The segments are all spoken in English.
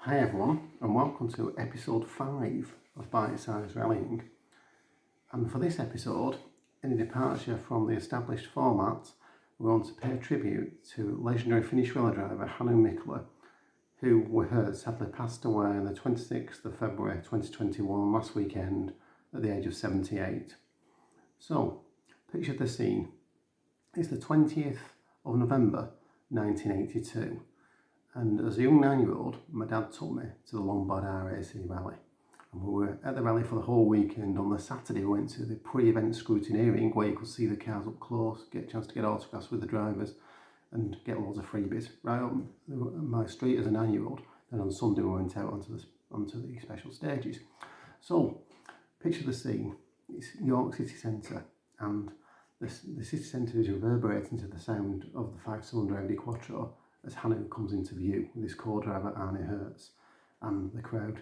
Hi everyone, and welcome to episode 5 of Bite Size Rallying. And for this episode, in a departure from the established format, we're going to pay tribute to legendary Finnish rally driver Hannu Mikkola, who we heard sadly passed away on the 26th of February 2021, last weekend, at the age of 78. So, picture the scene. It's the 20th of November 1982. And as a young 9-year-old, my dad took me to the Lombard RAC rally. And we were at the rally for the whole weekend. On the Saturday, we went to the pre-event scrutineering where you could see the cars up close, get a chance to get autographs with the drivers and get loads of freebies right up my street as a 9-year-old. Then on Sunday, we went out onto the special stages. So, picture the scene. It's York City Centre, and the city centre is reverberating to the sound of the 5-cylinder Audi Quattro as Hannu comes into view with his co-driver Arne Hertz and the crowd.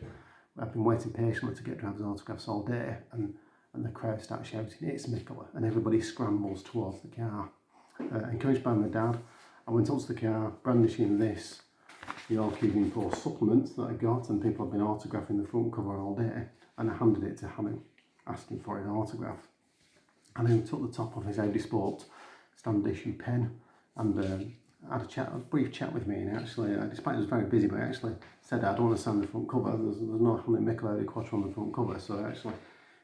I've been waiting patiently to get drivers' autographs all day, and the crowd starts shouting, "It's Mikkola," and everybody scrambles towards the car. Encouraged by my dad, I went onto the car brandishing this York Evening Post supplement that I got, and people have been autographing the front cover all day, and I handed it to Hannu, asking for an autograph. Hannu took the top of his Audi Sport standard issue pen and had a brief chat with me, and actually, despite I was very busy, but I actually said I don't want to sign the front cover. There's no Hannu Mikkola Audi Quattro on the front cover, so actually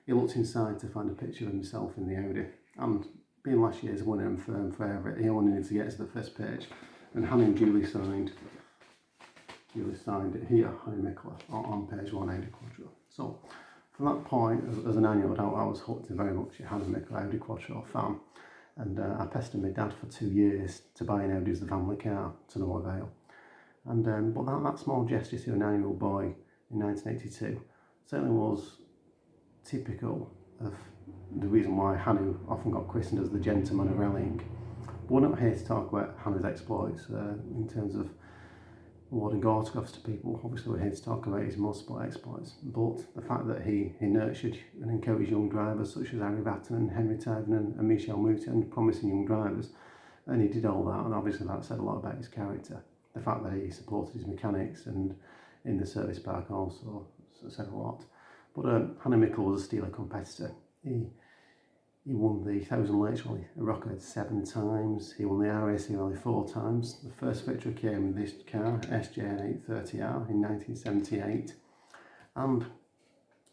he looked inside to find a picture of himself in the Audi. And being last year's winner and firm favourite, he only needed to get to the first page, and Hannu duly signed it here, Hannu Mikkola, on page 1 Audi Quattro. So from that point, as a 9-year-old, I was hooked very much a Hannu Mikkola Audi Quattro fan. And I pestered my dad for 2 years to buy an Audi as the family car, to no avail. And but that small gesture to a 9-year-old boy in 1982 certainly was typical of the reason why Hannu often got christened as the gentleman of rallying. But we're not here to talk about Hannu's exploits in terms of awarding autographs to people. Obviously, we're here to talk about his motorsport exploits, but the fact that he nurtured and encouraged young drivers such as Ari Vatanen, Henry Toivonen and Michel Mouton, promising young drivers, and he did all that, and obviously that said a lot about his character. The fact that he supported his mechanics and in the service park also said a lot. But Hannu Mikkola was a steely competitor. He won the 1000 Lakes Rally, a record 7 times. He won the RAC Rally 4 times. The first victory came in this car, SJN 830R, in 1978. And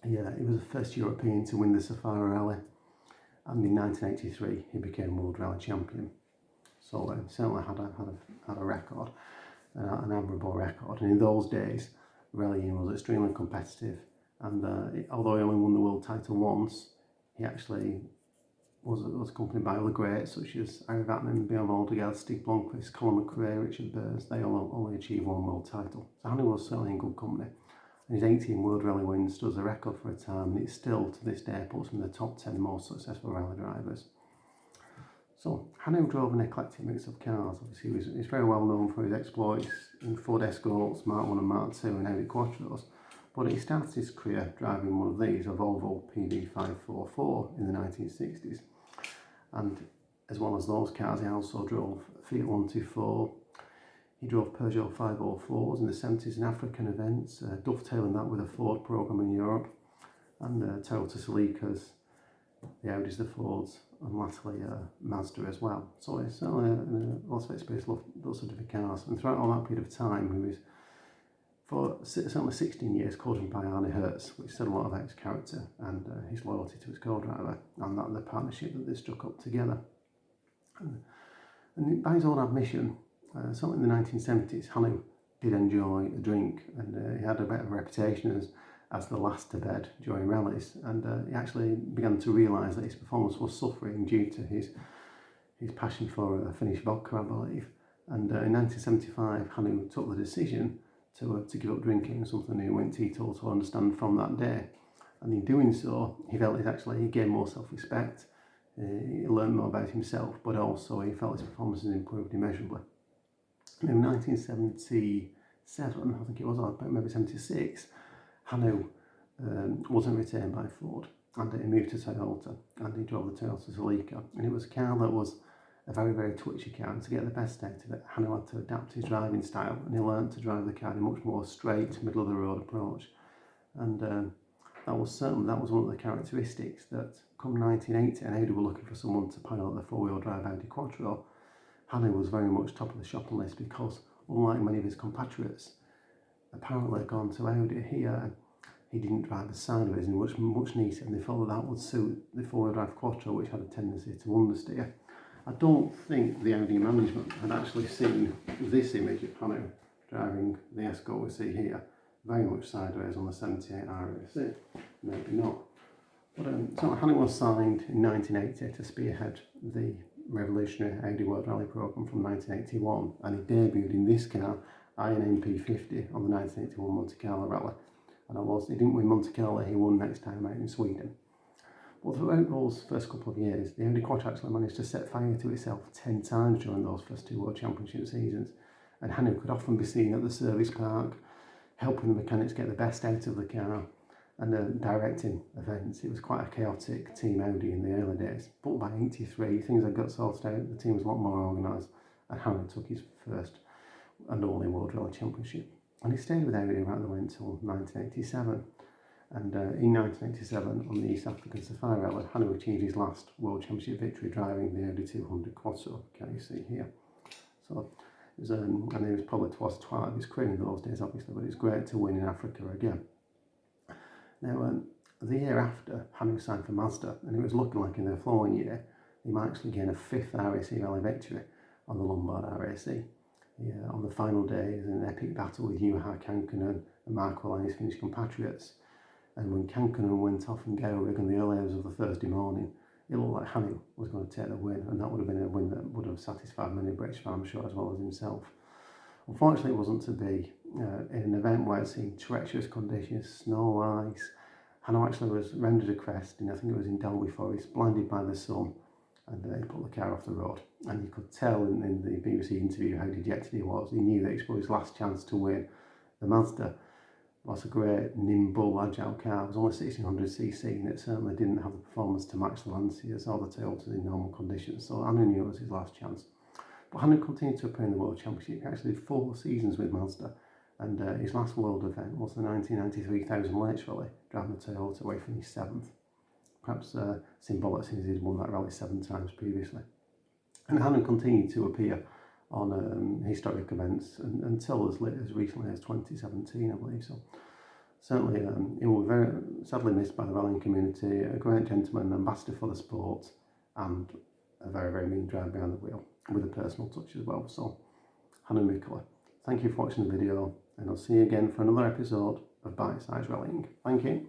yeah, he was the first European to win the Safari Rally. And in 1983, he became World Rally Champion. So certainly had a record, an admirable record. And in those days, rallying was extremely competitive. And although he only won the world title once, he actually was accompanied by other greats such as Ari Vatanen, Björn Valdegard, Stig Blomqvist, Colin McRae, Richard Burns. They all only achieved one world title. So Hannu was certainly in good company. And his 18 World Rally wins does a record for a time, and it still, to this day, puts him in the top 10 most successful rally drivers. So Hannu drove an eclectic mix of cars. Obviously, he's very well known for his exploits in Ford Escorts, Mark 1 and Mark 2 and Audi Quattros. But he started his career driving one of these, a Volvo PV544 in the 1960s. And as well as those cars, he also drove Fiat 124. He drove Peugeot 504s in the 70s in African events, dovetailing that with a Ford program in Europe, and Toyota Celicas, the Audis, the Fords, and latterly Mazda as well. So he's certainly lots of experience, lots of different cars. And throughout all that period of time, he was for certainly 16 years coached by Arne Hertz, which said a lot about his character and his loyalty to his co-driver, and that the partnership that they struck up together. And by his own admission, certainly in the 1970s, Hannu did enjoy a drink, and he had a bit of a reputation as the last to bed during rallies, and he actually began to realise that his performance was suffering due to his passion for Finnish vodka, I believe. And in 1975, Hannu took the decision to give up drinking, something he went teetotal to understand from that day. And in doing so, he felt he gained more self-respect, he learned more about himself, but also he felt his performance had improved immeasurably. And in 1977, I think it was, or maybe 76, Hannu wasn't retained by Ford, and he moved to Toyota, and he drove the Toyota Celica. And it was a car that was a very, very twitchy car, and to get the best out of it, Hannu had to adapt his driving style, and he learned to drive the car in a much more straight, middle of the road approach. And that was one of the characteristics that, come 1980, and Audi were looking for someone to pilot the four-wheel drive Audi Quattro, Hannu was very much top of the shopping list because, unlike many of his compatriots, apparently gone to Audi here, he didn't drive the sideways and much neater, and they thought that would suit the four-wheel drive Quattro, which had a tendency to understeer. I don't think the Audi management had actually seen this image of Hannu driving the Escort we see here, very much sideways on the 78 RAC. Maybe not. But so Hannu was signed in 1980 to spearhead the revolutionary Audi World Rally programme from 1981, and he debuted in this car, Iron MP50, on the 1981 Monte Carlo Rally. And he didn't win Monte Carlo, he won next time out in Sweden. But throughout those first couple of years, the Audi Quattro actually managed to set fire to itself 10 times during those first two World Championship seasons, and Hannu could often be seen at the service park, helping the mechanics get the best out of the car, and directing events. It was quite a chaotic team Audi in the early days, but by 83 things had got sorted out, the team was a lot more organised, and Hannu took his first and only World Rally Championship. And he stayed with Audi right the way until 1987. And in 1987, on the East African Safari Rally, Hannu achieved his last World Championship victory driving the Audi 200 Quattro, can you see here. So it was, and it was probably towards the twilight of his career in those days, obviously, but it's great to win in Africa again. Now, the year after, Hannu signed for Mazda, and it was looking like in the following year, he might actually gain a fifth RAC Rally victory on the Lombard RAC. Yeah, on the final day, it was an epic battle with Juha Kankkunen and Mikkola and his Finnish compatriots. And when Kankkunen went off in gale rig in the early hours of the Thursday morning, it looked like Hannu was going to take the win, and that would have been a win that would have satisfied many British fans, I'm sure, as well as himself. Unfortunately, it wasn't to be. In an event where it seemed treacherous conditions, snow, ice, Hannu actually was rendered a crest, and I think it was in Delby Forest, blinded by the sun, and he put the car off the road. And you could tell in the BBC interview how dejected he was. He knew that it was his last chance to win. The Mazda was a great, nimble, agile car. It was only 1600cc, and it certainly didn't have the performance to match the Lancias or the Toyotas in normal conditions. So Hannu knew it was his last chance. But Hannu continued to appear in the World Championship. He actually did 4 seasons with Mazda, and his last world event was the 1993 Thousand Lakes Rally, driving the Toyota, where he finished 7th. Perhaps symbolic, since he'd won that rally 7 times previously. And Hannu continued to appear on historic events until as late as recently as 2017, I believe. So certainly he was very sadly missed by the rallying community, a great gentleman, ambassador for the sport, and a very, very mean driver behind the wheel, with a personal touch as well. So Hannu Mikkola, thank you for watching the video, and I'll see you again for another episode of Bite Size Rallying. Thank you.